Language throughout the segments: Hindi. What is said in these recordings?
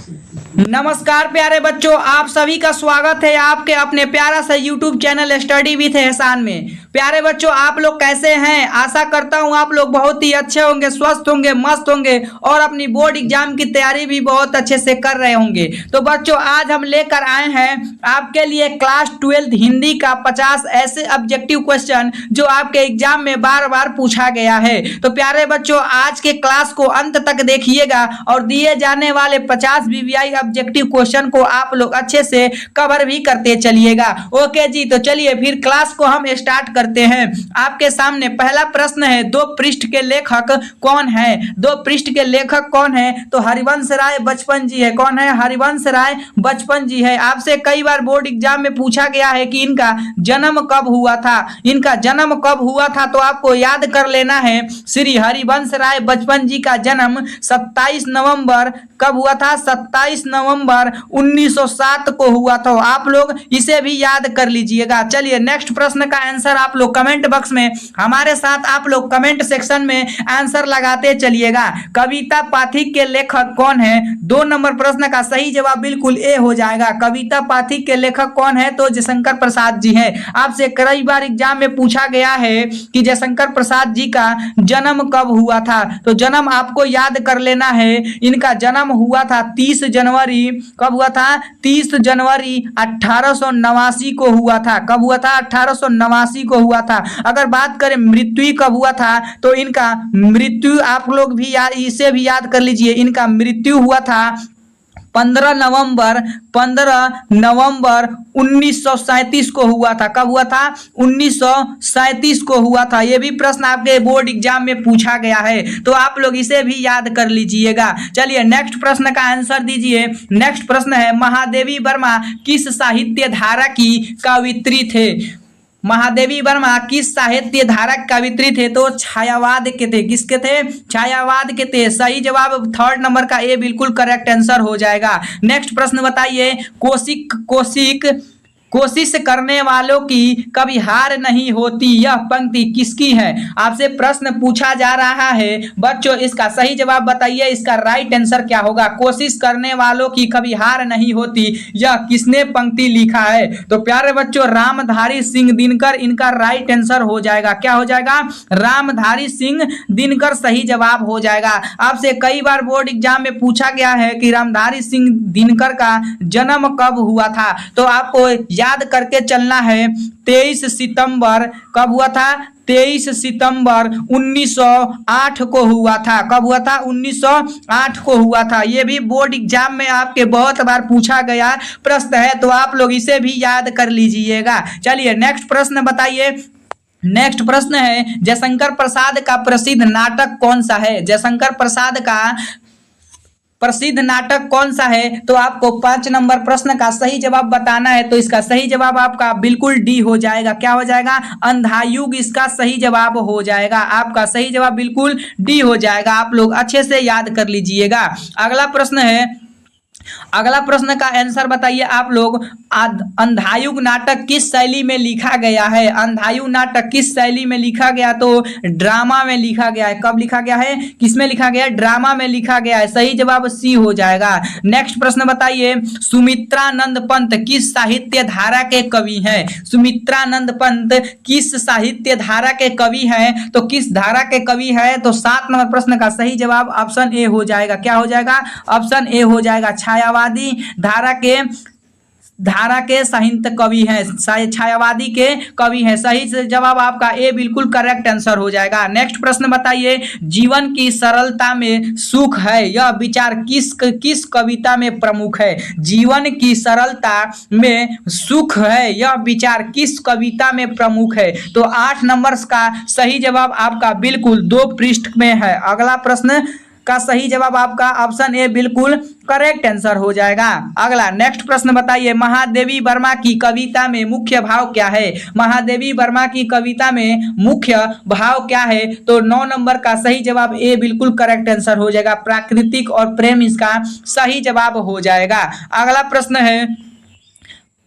नमस्कार प्यारे बच्चों, आप सभी का स्वागत है आपके अपने प्यारा सा YouTube चैनल स्टडी विथ एहसान में। प्यारे बच्चों, आप लोग कैसे हैं? आशा करता हूं आप लोग बहुत ही अच्छे होंगे, स्वस्थ होंगे, मस्त होंगे और अपनी बोर्ड एग्जाम की तैयारी भी बहुत अच्छे से कर रहे होंगे। तो बच्चों, आज हम लेकर आए हैं आपके लिए क्लास 12 हिंदी का 50 ऐसे ऑब्जेक्टिव क्वेश्चन जो आपके एग्जाम में बार बार पूछा गया है। तो प्यारे बच्चों, आज के क्लास को अंत तक देखिएगा और दिए जाने वाले 50 वीवीआई ऑब्जेक्टिव क्वेश्चन को आप लोग अच्छे से कवर भी करते चलिएगा। ओके जी, तो चलिए फिर क्लास को हम स्टार्ट करते हैं। आपके सामने पहला प्रश्न है, दो पृष्ठ के लेखक कौन है? दो पृष्ठ के लेखक कौन है? तो हरिवंश राय बचपन जी है। कौन है? हरिवंश राय बचपन जी है। आपसे कई बार बोर्ड एग्जाम में पूछा गया है कि इनका जन्म कब हुआ था। इनका जन्म कब हुआ था तो आपको याद कर लेना है। श्री हरिवंश राय बचपन जी का जन्म 27 नवंबर कब हुआ था? 27 नवंबर 1907 को हुआ था। आप लोग इसे भी याद कर लीजिएगा। चलिए नेक्स्ट प्रश्न का आंसर आप लोग कमेंट बॉक्स में हमारे साथ आप लोग कमेंट सेक्शन में आंसर लगाते चलिएगा। कविता पाथिक के लेखक कौन है? 2 नंबर प्रश्न का सही जवाब बिल्कुल ए हो जाएगा। कविता पाथिक के लेखक कौन है? तो जयशंकर प्रसाद जी है। आपसे कई बार एग्जाम में पूछा गया है कि जयशंकर प्रसाद जी का जन्म कब हुआ था। तो जन्म आपको याद कर लेना है। इनका जन्म हुआ था 30 जनवरी। कब हुआ था? 30 जनवरी 1889 को हुआ था। कब हुआ था? 1889 को हुआ था। अगर बात करें मृत्यु कब हुआ था तो इनका मृत्यु आप लोग भी याद, इसे भी याद कर लीजिए। इनका मृत्यु हुआ था 15 नवंबर 1937 को हुआ था। कब हुआ था? 1937 को हुआ था। यह भी प्रश्न आपके बोर्ड एग्जाम में पूछा गया है, तो आप लोग इसे भी याद कर लीजिएगा। चलिए नेक्स्ट प्रश्न का आंसर दीजिए। नेक्स्ट प्रश्न है, महादेवी वर्मा किस साहित्य धारा की कवित्री थे? महादेवी वर्मा किस साहित्य धारा के कवित्री थे? तो छायावाद के थे। किसके थे? छायावाद के थे। सही जवाब 3rd नंबर का ए बिल्कुल करेक्ट आंसर हो जाएगा। नेक्स्ट प्रश्न बताइए, कोशिश करने वालों की कभी हार नहीं होती, यह पंक्ति किसकी है? आपसे प्रश्न पूछा जा रहा है बच्चों, इसका सही जवाब बताइए। इसका राइट आंसर क्या होगा? कोशिश करने वालों की कभी हार नहीं होती, यह किसने पंक्ति लिखा है? तो प्यारे बच्चों, रामधारी सिंह दिनकर इनका राइट आंसर हो जाएगा। क्या हो जाएगा? रामधारी सिंह दिनकर सही जवाब हो जाएगा। आपसे कई बार बोर्ड एग्जाम में पूछा गया है कि रामधारी सिंह दिनकर का जन्म कब हुआ था। तो आपको याद करके चलना है। 23 सितंबर कब हुआ था? 23 सितंबर 1908 को हुआ था। कब हुआ था? 1908 को हुआ था। यह भी बोर्ड एग्जाम में आपके बहुत बार पूछा गया प्रश्न है, तो आप लोग इसे भी याद कर लीजिएगा। चलिए नेक्स्ट प्रश्न बताइए। नेक्स्ट प्रश्न है, जयशंकर प्रसाद का प्रसिद्ध नाटक कौन सा है? जयशंकर प्रसाद का प्रसिद्ध नाटक कौन सा है? तो आपको 5 नंबर प्रश्न का सही जवाब बताना है। तो इसका सही जवाब आपका बिल्कुल डी हो जाएगा। क्या हो जाएगा? अंधायुग इसका सही जवाब हो जाएगा। आपका सही जवाब बिल्कुल डी हो जाएगा। आप लोग अच्छे से याद कर लीजिएगा। अगला प्रश्न है, अगला प्रश्न का आंसर बताइए आप लोग। अंधायुग नाटक किस शैली में लिखा गया है? अंधायुग नाटक किस शैली में लिखा गया? तो ड्रामा में लिखा गया है। कब लिखा गया है? किसमें लिखा गया है? ड्रामा में लिखा गया है। सही जवाब सी हो जाएगा। नेक्स्ट प्रश्न बताइए, सुमित्रानंद पंत किस साहित्य धारा के कवि हैं? सुमित्रानंद पंत किस साहित्य धारा के कवि हैं? तो किस धारा के कवि है? तो 7 नंबर प्रश्न का सही जवाब ऑप्शन ए हो जाएगा। क्या हो जाएगा? ऑप्शन ए हो जाएगा। छायावादी धारा के साहित्य कवि हैं। छायावादी के कवि हैं। सही से जवाब आपका ए बिल्कुल करेक्ट आंसर हो जाएगा। नेक्स्ट प्रश्न बताइए, जीवन की सरलता में सुख है, यह विचार किस कविता में प्रमुख है? जीवन की सरलता में सुख है, यह विचार किस कविता में प्रमुख है? तो 8 नंबर का सही जवाब आपका बिल्कुल 2 पृष्ठ में है। अगला प्रश्न का सही जवाब आपका ऑप्शन ए बिल्कुल करेक्ट आंसर हो जाएगा। अगला नेक्स्ट प्रश्न बताइए, महादेवी वर्मा की कविता में मुख्य भाव क्या है? महादेवी वर्मा की कविता में मुख्य भाव क्या है? तो 9 नंबर का सही जवाब ए बिल्कुल करेक्ट आंसर हो जाएगा। प्राकृतिक और प्रेम इसका सही जवाब हो जाएगा। अगला प्रश्न है,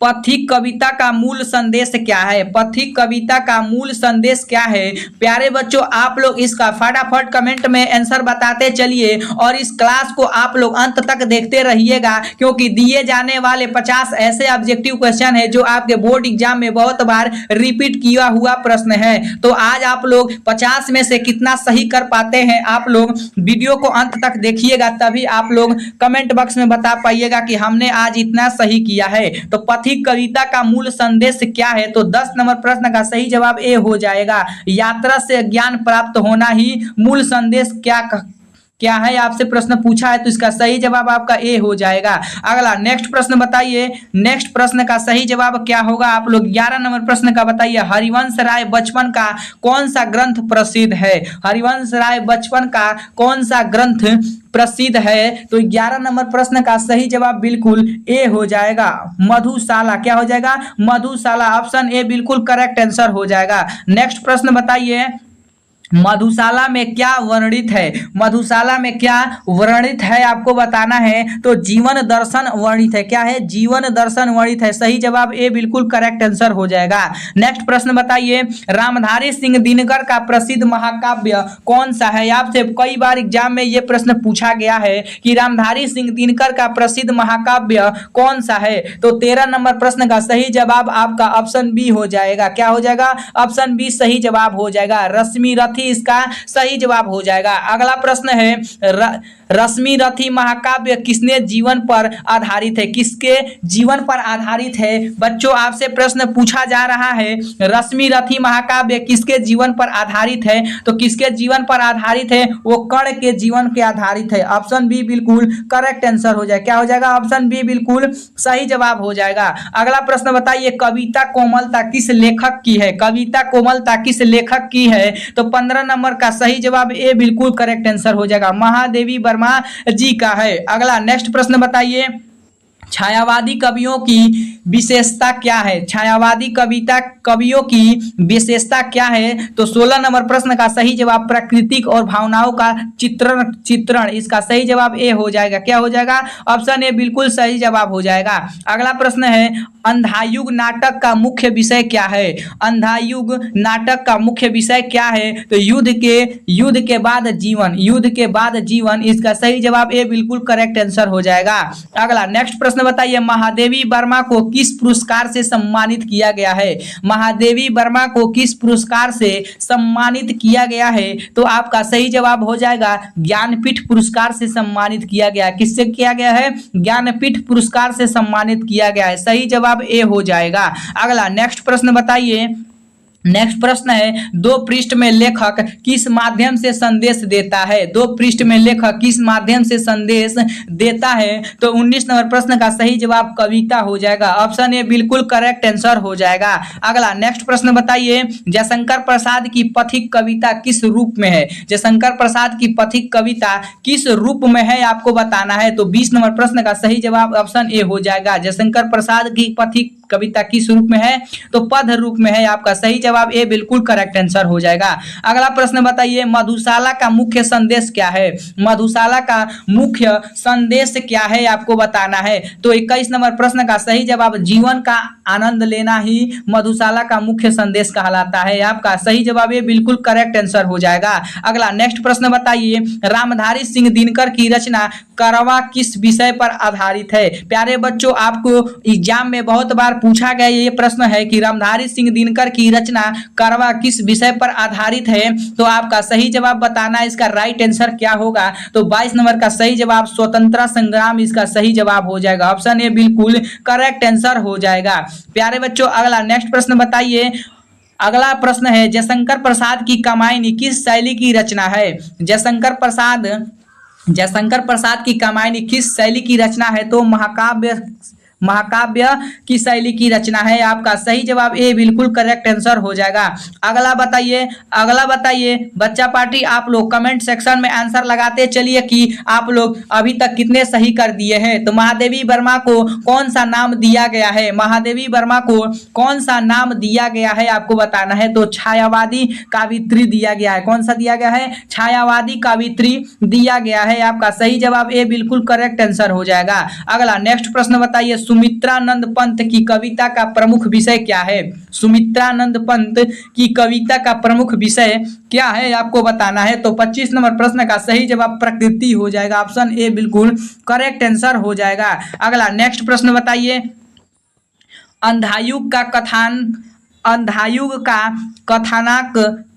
पथिक कविता का मूल संदेश क्या है? पथिक कविता का मूल संदेश क्या है? प्यारे बच्चों, आप लोग इसका फटाफट कमेंट में आंसर बताते चलिए और इस क्लास को आप लोग अंत तक देखते रहिएगा, क्योंकि दिए जाने वाले 50 ऐसे ऑब्जेक्टिव क्वेश्चन है जो आपके बोर्ड एग्जाम में बहुत बार रिपीट किया हुआ प्रश्न है। तो आज आप लोग 50 में से कितना सही कर पाते हैं, आप लोग वीडियो को अंत तक देखिएगा, तभी आप लोग कमेंट बॉक्स में बता पाइएगा कि हमने आज इतना सही किया है। तो पथिक कविता का मूल संदेश क्या है? तो 10 नंबर प्रश्न का सही जवाब ए हो जाएगा। यात्रा से ज्ञान प्राप्त होना ही मूल संदेश क्या है, आपसे प्रश्न पूछा है तो इसका सही जवाब आपका ए हो जाएगा। अगला नेक्स्ट प्रश्न बताइए, नेक्स्ट प्रश्न का सही जवाब क्या होगा? आप लोग 11 नंबर प्रश्न का बताइए। हरिवंश राय बचपन का कौन सा ग्रंथ प्रसिद्ध है? हरिवंश राय बचपन का कौन सा ग्रंथ प्रसिद्ध है? तो 11 नंबर प्रश्न का सही जवाब बिल्कुल ए हो जाएगा, मधुशाला। क्या हो जाएगा? मधुशाला। ऑप्शन ए बिल्कुल करेक्ट आंसर हो जाएगा। नेक्स्ट प्रश्न बताइए, मधुशाला में क्या वर्णित है? मधुशाला में क्या वर्णित है आपको बताना है। तो जीवन दर्शन वर्णित है। क्या है? जीवन दर्शन वर्णित है। सही जवाब ए बिल्कुल करेक्ट आंसर हो जाएगा। नेक्स्ट प्रश्न बताइए, रामधारी सिंह दिनकर का प्रसिद्ध महाकाव्य कौन सा है? आपसे कई बार एग्जाम में ये प्रश्न पूछा गया है कि रामधारी सिंह दिनकर का प्रसिद्ध महाकाव्य कौन सा है? तो 13 नंबर प्रश्न का सही जवाब आपका ऑप्शन बी हो जाएगा। क्या हो जाएगा? ऑप्शन बी सही जवाब हो जाएगा। रश्मि रथी इसका सही जवाब हो जाएगा। अगला प्रश्न है, रश्मि रथी महाकाव्य किसने जीवन पर आधारित है? किसके जीवन पर आधारित है? बच्चों, आपसे प्रश्न पूछा जा रहा है रश्मि रथी महाकाव्य किसके जीवन पर आधारित है? तो किसके जीवन पर आधारित है? वो कर्ण के जीवन के आधारित है। ऑप्शन बी बिल्कुल करेक्ट आंसर हो जाएगा। क्या हो जाएगा? ऑप्शन बी बिल्कुल सही जवाब हो जाएगा। अगला प्रश्न बताइए, कविता कोमलता किस लेखक की है? कविता कोमलता किस लेखक की है? तो 15 नंबर का सही जवाब ए बिल्कुल करेक्ट आंसर हो जाएगा, महादेवी वर्मा जी का है। अगला नेक्स्ट प्रश्न बताइए, छायावादी कवियों की विशेषता क्या है? छायावादी कवियों की विशेषता क्या है? तो 16 नंबर प्रश्न का सही जवाब प्राकृतिक और भावनाओं का चित्रण इसका सही जवाब ए हो जाएगा। क्या हो जाएगा? ऑप्शन ए बिल्कुल सही जवाब हो जाएगा। अगला प्रश्न है, अंधायुग नाटक का मुख्य विषय क्या है? अंधायुग नाटक का मुख्य विषय क्या है? तो युद्ध के बाद जीवन, युद्ध के बाद जीवन इसका सही जवाब ए बिल्कुल करेक्ट आंसर हो जाएगा। अगला नेक्स्ट प्रश्न बताइए, महादेवी वर्मा को किस पुरस्कार से सम्मानित किया गया है? महादेवी वर्मा को किस पुरस्कार से सम्मानित किया गया है? तो आपका सही जवाब हो जाएगा, ज्ञानपीठ पुरस्कार से सम्मानित किया गया। किससे किया गया है? ज्ञानपीठ पुरस्कार से सम्मानित किया गया है। सही जवाब ए हो जाएगा। अगला नेक्स्ट प्रश्न बताइए, नेक्स्ट प्रश्न है, दो पृष्ठ में लेखक किस माध्यम से संदेश देता है? दो पृष्ठ में लेखक किस माध्यम से संदेश देता है? तो 19 नंबर प्रश्न का सही जवाब कविता हो जाएगा। ऑप्शन ए बिल्कुल करेक्ट आंसर हो जाएगा। अगला नेक्स्ट प्रश्न बताइए, जयशंकर प्रसाद की पथिक कविता किस रूप में है? जयशंकर प्रसाद की पथिक कविता किस रूप में है आपको बताना है। तो 20 नंबर प्रश्न का सही जवाब ऑप्शन ए हो जाएगा। जयशंकर प्रसाद की पथिक कविता किस रूप में है? तो पद रूप में है। आपका सही जवाब ए बिल्कुल करेक्ट आंसर हो जाएगा। अगला प्रश्न बताइए, मधुशाला का मुख्य संदेश क्या है? मधुशाला का मुख्य संदेश क्या है आपको बताना है। तो 21 नंबर प्रश्न का सही जवाब जीवन का आनंद लेना ही मधुशाला का मुख्य संदेश कहलाता है। आपका सही जवाब ए बिल्कुल करेक्ट आंसर हो जाएगा। अगला नेक्स्ट प्रश्न बताइए, रामधारी सिंह दिनकर की रचना करवा किस विषय पर आधारित है? प्यारे बच्चों, आपको एग्जाम में बहुत बार पूछा गया ये प्रश्न है कि रामधारी सिंह दिनकर की रचना करवा किस विषय पर आधारित है। तो आपका सही जवाब बताना है, इसका राइट आंसर क्या होगा। तो 22 नंबर का सही जवाब स्वतंत्रता संग्राम इसका सही जवाब हो जाएगा। ऑप्शन ए बिल्कुल करेक्ट आंसर हो जाएगा। प्यारे बच्चों, अगला नेक्स्ट प्रश्न बताइए। अगला प्रश्न है, जयशंकर प्रसाद की कामायनी किस शैली की रचना है? जयशंकर प्रसाद की कामायनी किस शैली की रचना है? तो महाकाव्य की शैली की रचना है। आपका सही जवाब ए बिल्कुल करेक्ट आंसर हो जाएगा। अगला बताइए बच्चा पार्टी, आप लोग कमेंट सेक्शन में आंसर लगाते चलिए कि आप लोग अभी तक कितने सही कर दिए हैं। तो महादेवी वर्मा को कौन सा नाम दिया गया है? महादेवी वर्मा को कौन सा नाम दिया गया है आपको बताना है। तो छायावादी कावित्री दिया गया है। कौन सा दिया गया है? छायावादी कावित्री दिया गया है। आपका सही जवाब ए बिल्कुल करेक्ट आंसर हो जाएगा। अगला नेक्स्ट प्रश्न बताइए, सुमित्रानंद पंत की कविता का प्रमुख विषय क्या है? सुमित्रानंद पंत की कविता का प्रमुख विषय क्या है आपको बताना है। तो 25 नंबर प्रश्न का सही जवाब प्रकृति हो जाएगा। ऑप्शन ए बिल्कुल करेक्ट आंसर हो जाएगा। अगला नेक्स्ट प्रश्न बताइए, अंधायुग का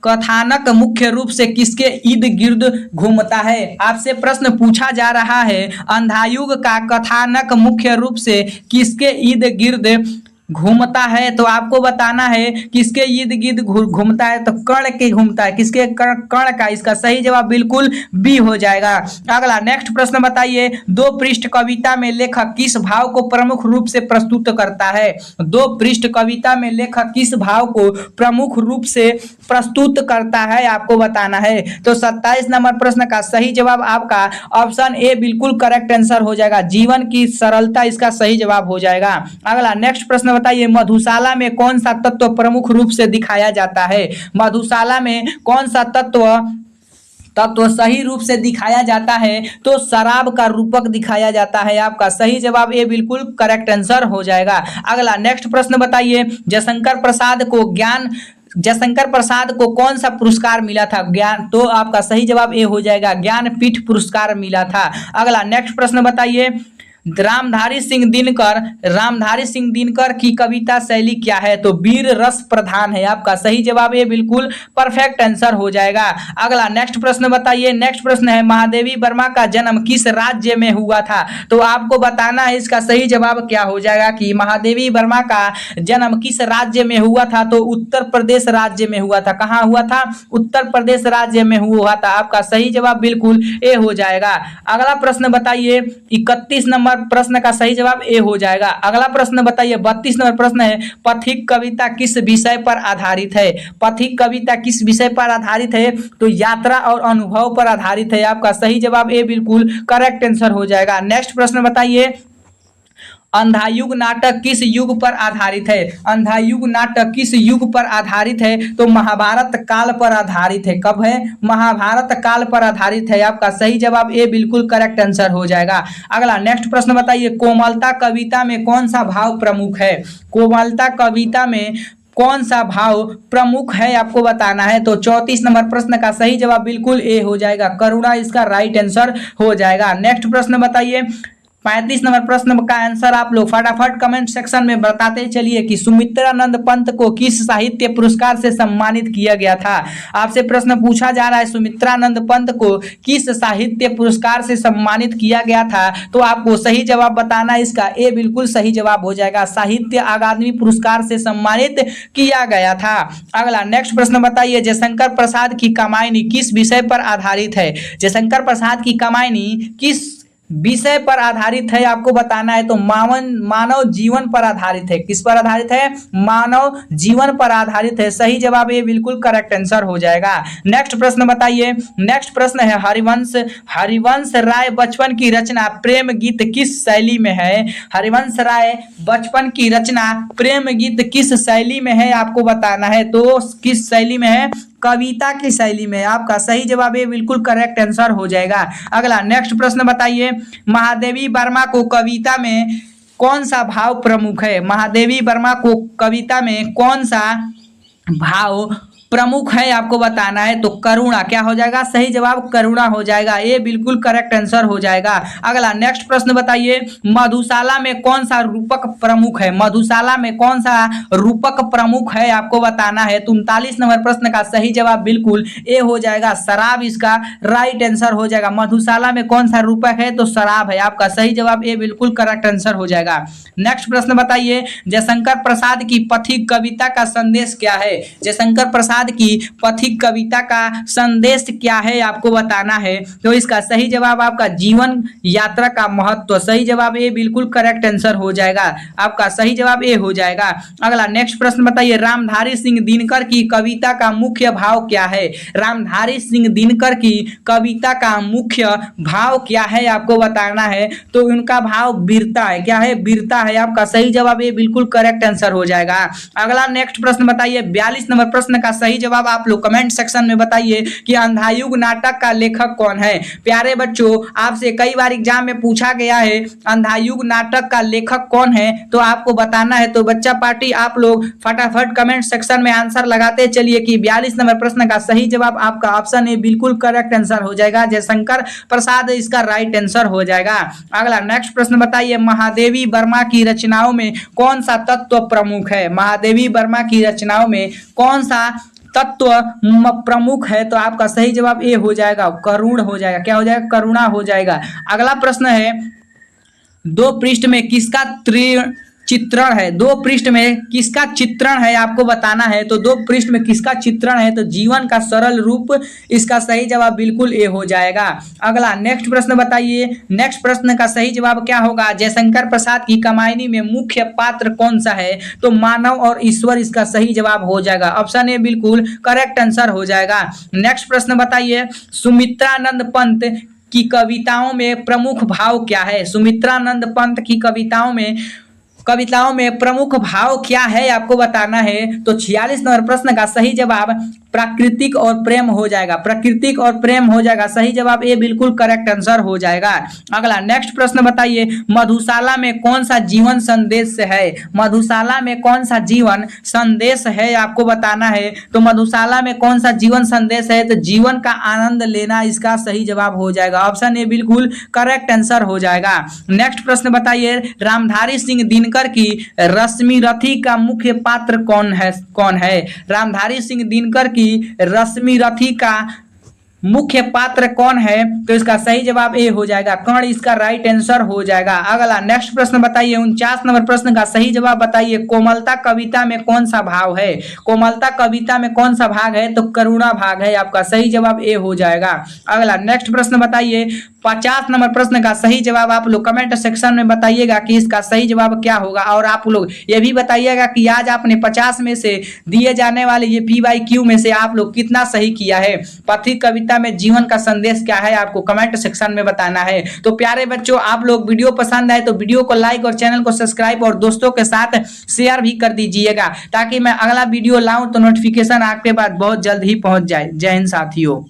कथानक मुख्य रूप से किसके इर्द गिर्द घूमता है? आपसे प्रश्न पूछा जा रहा है, अंधायुग का कथानक मुख्य रूप से किसके इर्द गिर्द घूमता है? तो आपको बताना है किसके इर्द गिर्द घूमता है। तो कर्ण के घूमता है। किसके? कर्ण का। इसका सही जवाब बिल्कुल बी हो जाएगा। अगला नेक्स्ट प्रश्न बताइए, दो पृष्ठ कविता में लेखक किस भाव को प्रमुख रूप से प्रस्तुत करता है? दो पृष्ठ कविता में लेखक किस भाव को प्रमुख रूप से प्रस्तुत करता है आपको बताना है। तो 27 नंबर प्रश्न का सही जवाब आपका ऑप्शन ए बिल्कुल करेक्ट आंसर हो जाएगा। जीवन की सरलता इसका सही जवाब हो जाएगा। अगला नेक्स्ट प्रश्न बताइए, मधुशाला में कौन सा तत्व प्रमुख रूप से दिखाया जाता है? मधुशाला में कौन सा तत्व सही रूप से दिखाया जाता है? तो शराब का रूपक दिखाया जाता है। आपका सही जवाब ए बिल्कुल करेक्ट आंसर हो जाएगा। अगला नेक्स्ट प्रश्न बताइए, जयशंकर प्रसाद को कौन सा पुरस्कार मिला था? ज्ञान। तो आपका सही जवाब ए हो जाएगा, ज्ञानपीठ पुरस्कार मिला था। अगला नेक्स्ट प्रश्न बताइए, रामधारी सिंह दिनकर की कविता शैली क्या है? तो वीर रस प्रधान है। आपका सही जवाब ये बिल्कुल परफेक्ट आंसर हो जाएगा। अगला नेक्स्ट प्रश्न बताइए, नेक्स्ट प्रश्न है, महादेवी वर्मा का जन्म किस राज्य में हुआ था? तो आपको बताना है इसका सही जवाब क्या हो जाएगा कि महादेवी वर्मा का जन्म किस राज्य में हुआ था? तो उत्तर प्रदेश राज्य में हुआ था। कहाँ हुआ था? उत्तर प्रदेश राज्य में हुआ था। आपका सही जवाब बिल्कुल ए हो जाएगा। अगला प्रश्न बताइए, 31 नंबर प्रश्न का सही जवाब ए हो जाएगा। अगला प्रश्न बताइए, 32 नंबर प्रश्न है, पथिक कविता किस विषय पर आधारित है? पथिक कविता किस विषय पर आधारित है? तो यात्रा और अनुभव पर आधारित है। आपका सही जवाब ए बिल्कुल करेक्ट आंसर हो जाएगा। नेक्स्ट प्रश्न बताइए, अंधायुग नाटक किस युग पर आधारित है? अंधायुग नाटक किस युग पर आधारित है? तो महाभारत काल पर आधारित है। कब है? महाभारत काल पर आधारित है। आपका सही जवाब ए बिल्कुल करेक्ट आंसर हो जाएगा। अगला नेक्स्ट प्रश्न बताइए, कोमलता कविता में कौन सा भाव प्रमुख है? कोमलता कविता में कौन सा भाव प्रमुख है आपको बताना है। तो 34 नंबर प्रश्न का सही जवाब बिल्कुल ए हो जाएगा, करुणा इसका राइट आंसर हो जाएगा। नेक्स्ट प्रश्न बताइए, 35 नंबर प्रश्न का आंसर आप लोग फटाफट कमेंट सेक्शन में बताते चलिए कि सुमित्रानंद पंत को किस साहित्य पुरस्कार से सम्मानित किया गया था। आपसे प्रश्न पूछा जा रहा है, सुमित्रानंद पंत को किस साहित्य पुरस्कार से सम्मानित किया गया था? तो आपको सही जवाब बताना है। इसका ए बिल्कुल सही जवाब हो जाएगा, साहित्य अकादमी पुरस्कार से सम्मानित किया गया था। अगला नेक्स्ट प्रश्न बताइए, जयशंकर प्रसाद की कामायनी किस विषय पर आधारित है? जयशंकर प्रसाद की कामायनी किस विषय पर आधारित है आपको बताना है। तो मानव जीवन पर आधारित है। किस पर आधारित है? मानव जीवन पर आधारित है। सही जवाब ये बिल्कुल करेक्ट आंसर हो जाएगा। नेक्स्ट प्रश्न बताइए, नेक्स्ट प्रश्न है, हरिवंश राय बचपन की रचना प्रेम गीत किस शैली में है? हरिवंश राय बचपन की रचना प्रेम गीत किस शैली में है आपको बताना है। तो किस शैली में है? कविता की शैली में। आपका सही जवाब ये बिल्कुल करेक्ट आंसर हो जाएगा। अगला नेक्स्ट प्रश्न बताइए, महादेवी वर्मा को कविता में कौन सा भाव प्रमुख है? महादेवी वर्मा को कविता में कौन सा भाव प्रमुख है आपको बताना है। तो करुणा क्या हो जाएगा? सही जवाब करुणा हो जाएगा। ये बिल्कुल करेक्ट आंसर हो जाएगा। अगला नेक्स्ट प्रश्न बताइए, मधुशाला में कौन सा रूपक प्रमुख है? मधुशाला में कौन सा रूपक प्रमुख है आपको बताना है। 39 नंबर प्रश्न का सही जवाब बिल्कुल ए हो जाएगा, शराब इसका राइट आंसर हो जाएगा। मधुशाला में कौन सा रूपक है? तो शराब है। आपका सही जवाब ए बिल्कुल करेक्ट आंसर हो जाएगा। नेक्स्ट प्रश्न बताइए, जयशंकर प्रसाद की पथिक कविता का संदेश क्या है? जयशंकर प्रसाद की पथिक कविता का संदेश क्या है आपको बताना है। तो इसका सही जवाब आपका जीवन यात्रा का महत्व। सही जवाब ए बिल्कुल करेक्ट आंसर हो जाएगा। आपका सही जवाब ए हो जाएगा। अगला नेक्स्ट प्रश्न बताइए, रामधारी सिंह दिनकर की कविता का मुख्य भाव क्या है? रामधारी सिंह दिनकर की कविता का मुख्य भाव क्या है आपको बताना है। तो उनका भाव वीरता है। क्या है? वीरता है। आपका सही जवाब ए बिल्कुल करेक्ट आंसर हो जाएगा। अगला नेक्स्ट प्रश्न बताइए, 42 नंबर प्रश्न का सही सही जवाब आप लोग कमेंट सेक्शन में बताइए कि अंधायुग नाटक का लेखक कौन है। प्यारे बच्चों, आपसे कई बार एग्जाम में पूछा गया है अंधायुग नाटक का लेखक कौन है, तो आपको बताना है। तो बच्चा पार्टी आप लोग फटाफट कमेंट सेक्शन में आंसर लगाते चलिए कि 42 नंबर प्रश्न का सही जवाब आपका ऑप्शन ए बिल्कुल करेक्ट आंसर हो जाएगा। जयशंकर प्रसाद इसका राइट आंसर हो जाएगा। अगला नेक्स्ट प्रश्न बताइए, महादेवी वर्मा की रचनाओं में कौन सा तत्व प्रमुख है। महादेवी वर्मा की रचनाओं में कौन सा तत्व प्रमुख है, तो आपका सही जवाब ए हो जाएगा, करुण हो जाएगा। क्या हो जाएगा? करुणा हो जाएगा। अगला प्रश्न है, दो पृष्ठ में किसका चित्रण है। दो पृष्ठ में किसका चित्रण है आपको बताना है। तो दो पृष्ठ में किसका चित्रण है, तो जीवन का सरल रूप इसका सही जवाब बिल्कुल ए हो जाएगा। अगला नेक्स्ट प्रश्न बताइए, नेक्स्ट प्रश्न का सही जवाब क्या होगा। जयशंकर प्रसाद की कामायनी में मुख्य पात्र कौन सा है, तो मानव और ईश्वर इसका सही जवाब हो जाएगा। ऑप्शन ए बिल्कुल करेक्ट आंसर हो जाएगा। नेक्स्ट प्रश्न बताइए, सुमित्रानंद पंत की कविताओं में प्रमुख भाव क्या है। सुमित्रानंद पंत की कविताओं में प्रमुख भाव क्या है आपको बताना है। तो 46 नंबर प्रश्न का सही जवाब प्राकृतिक और प्रेम हो जाएगा। प्राकृतिक और प्रेम हो जाएगा, सही जवाब ए बिल्कुल करेक्ट आंसर हो जाएगा। अगला नेक्स्ट प्रश्न बताइए, मधुशाला में कौन सा जीवन संदेश है। मधुशाला में कौन सा जीवन संदेश है आपको बताना है। तो मधुशाला में कौन सा जीवन संदेश है, तो जीवन का आनंद लेना इसका सही जवाब हो जाएगा। ऑप्शन ए बिल्कुल करेक्ट आंसर हो जाएगा। नेक्स्ट प्रश्न बताइए, रामधारी सिंह दिनकर की रश्मिरथी का मुख्य पात्र कौन है। रामधारी सिंह दिनकर की रश्मिरथी का मुख्य पात्र कौन है, तो इसका सही जवाब ए हो जाएगा, कर्ण इसका राइट आंसर हो जाएगा। अगला नेक्स्ट प्रश्न बताइए, 49 नंबर प्रश्न का सही जवाब बताइए, कोमलता कविता में कौन सा भाव है। कोमलता कविता में कौन सा भाग है, तो करुणा भाग है, आपका सही जवाब ए हो जाएगा। अगला नेक्स्ट प्रश्न बताइए, 50 नंबर प्रश्न का सही जवाब आप लोग कमेंट सेक्शन में बताइएगा कि इसका सही जवाब क्या होगा। और आप लोग ये भी बताइएगा कि आज आपने 50 में से दिए जाने वाले ये PYQ में से आप लोग कितना सही किया है। पथिक कविता में जीवन का संदेश क्या है, आपको कमेंट सेक्शन में बताना है। तो प्यारे बच्चों, आप लोग वीडियो पसंद आए तो वीडियो को लाइक और चैनल को सब्सक्राइब और दोस्तों के साथ शेयर भी कर दीजिएगा, ताकि मैं अगला वीडियो लाऊं तो नोटिफिकेशन आपके पास बहुत जल्द ही पहुंच जाए। जय हिंद साथियों।